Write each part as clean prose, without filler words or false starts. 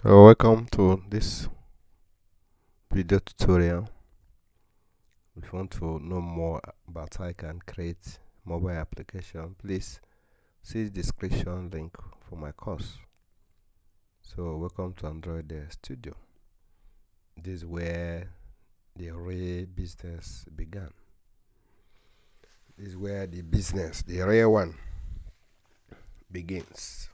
Hello, welcome to this video tutorial. If you want to know more about how you can create mobile application, please see the description link for my course. So welcome to Android Studio. This is where the real business began. This is where the business, the real one, begins.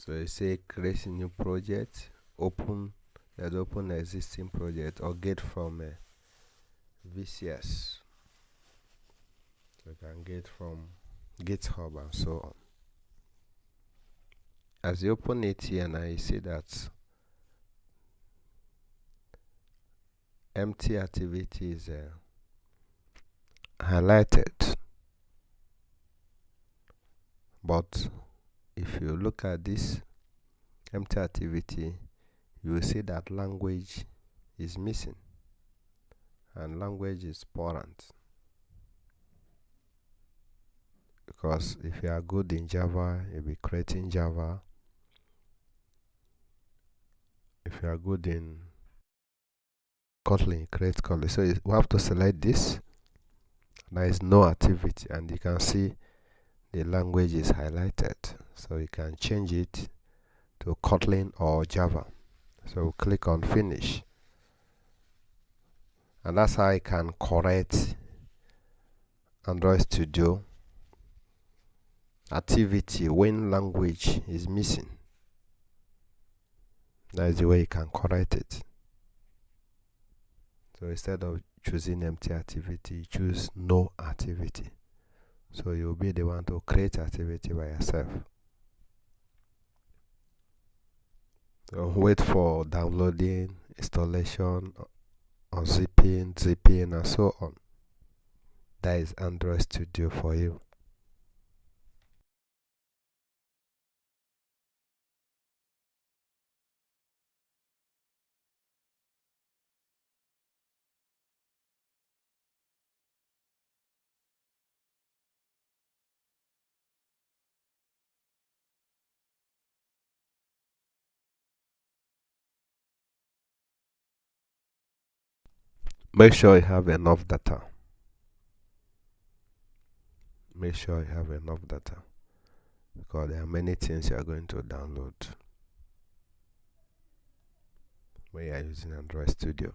So you say create a new project, open existing project, or get from VCS. So you can get from GitHub and so on. As you open it here now, you see that empty activity is highlighted. But if you look at this empty activity, you will see that language is missing, and language is important. Because if you are good in Java, you'll be creating Java. If you are good in Kotlin, create Kotlin. So we have to select this. There is no activity, and you can see the language is highlighted. So you can change it to Kotlin or Java. So click on finish. And that's how I can correct Android Studio activity when language is missing. That is the way you can correct it. So instead of choosing empty activity, choose no activity. So you'll be the one to create activity by yourself. So wait for downloading, installation, zipping, and so on. That is Android Studio for you. Make sure you have enough data. Make sure you have enough data, because there are many things you are going to download when you are using Android Studio.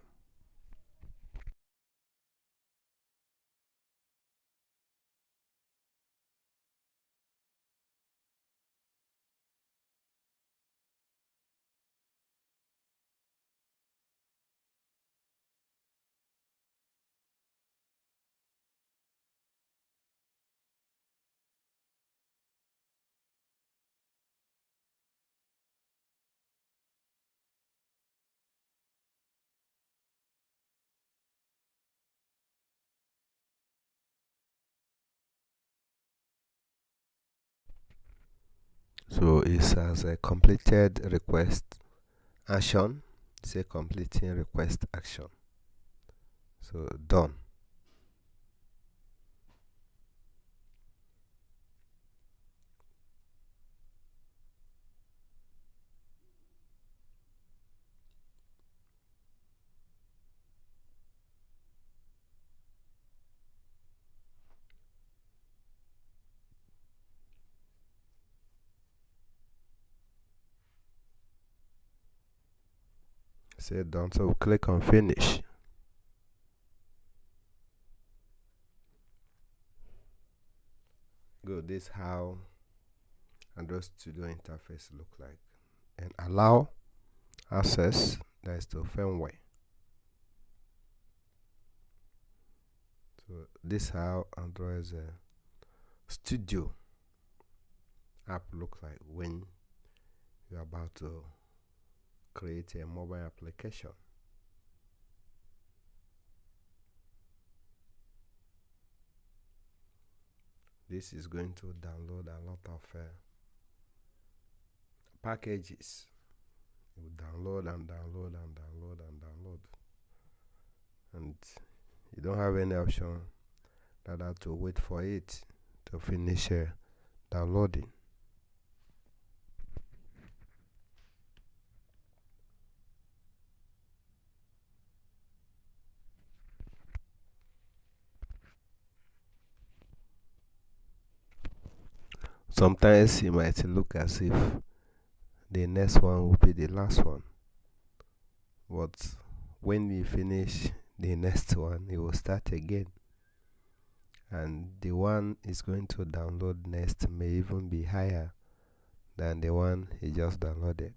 So it says a completed request action. Say completing request action. So done. Say done. So click on finish. Good. This is how Android Studio interface look like. And allow access, that is to firmware. So this is how Android Studio app look like when you're about to create a mobile application. This is going to download a lot of packages. You download and download and download and download, and you don't have any option rather to wait for it to finish downloading. Sometimes it might look as if the next one will be the last one, but when we finish the next one, it will start again, and the one is going to download next may even be higher than the one he just downloaded.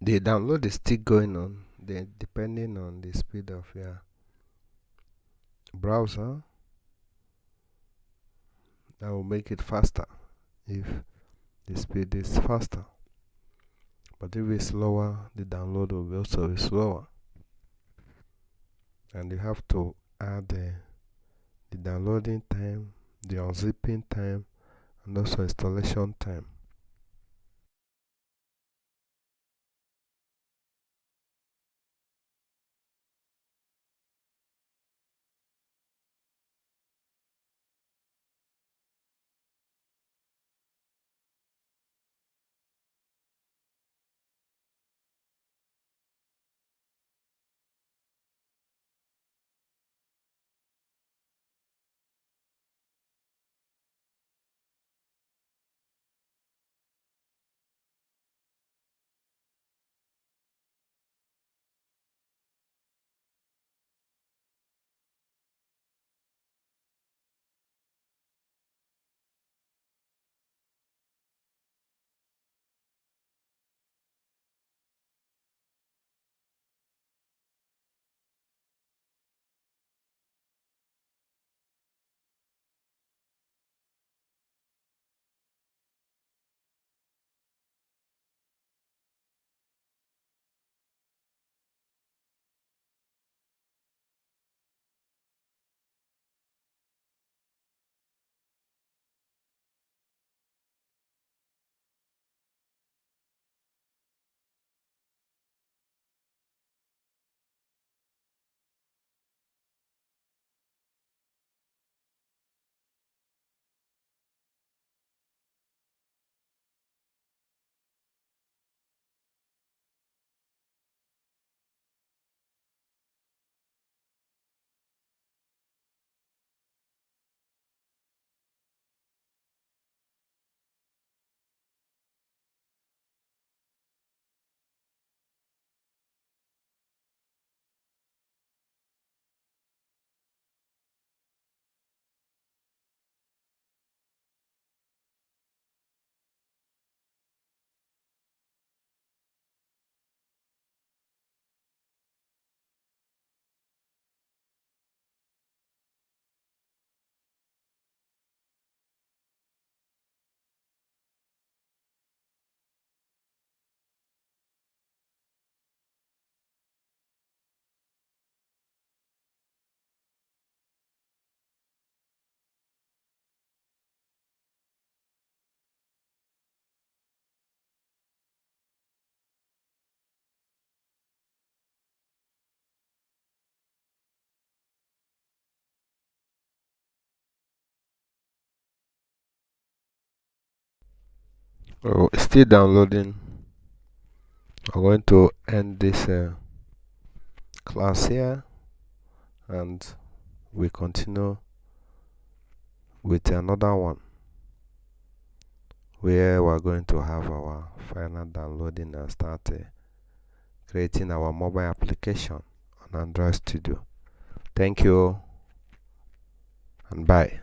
The download is still going on, depending on the speed of your browser. That will make it faster if the speed is faster, but if it's slower, the download will also be slower, and you have to add the downloading time, the unzipping time, and also installation time. Oh, it's still downloading. I'm going to end this class here, and we continue with another one where we're going to have our final downloading and start creating our mobile application on Android Studio. Thank you and bye.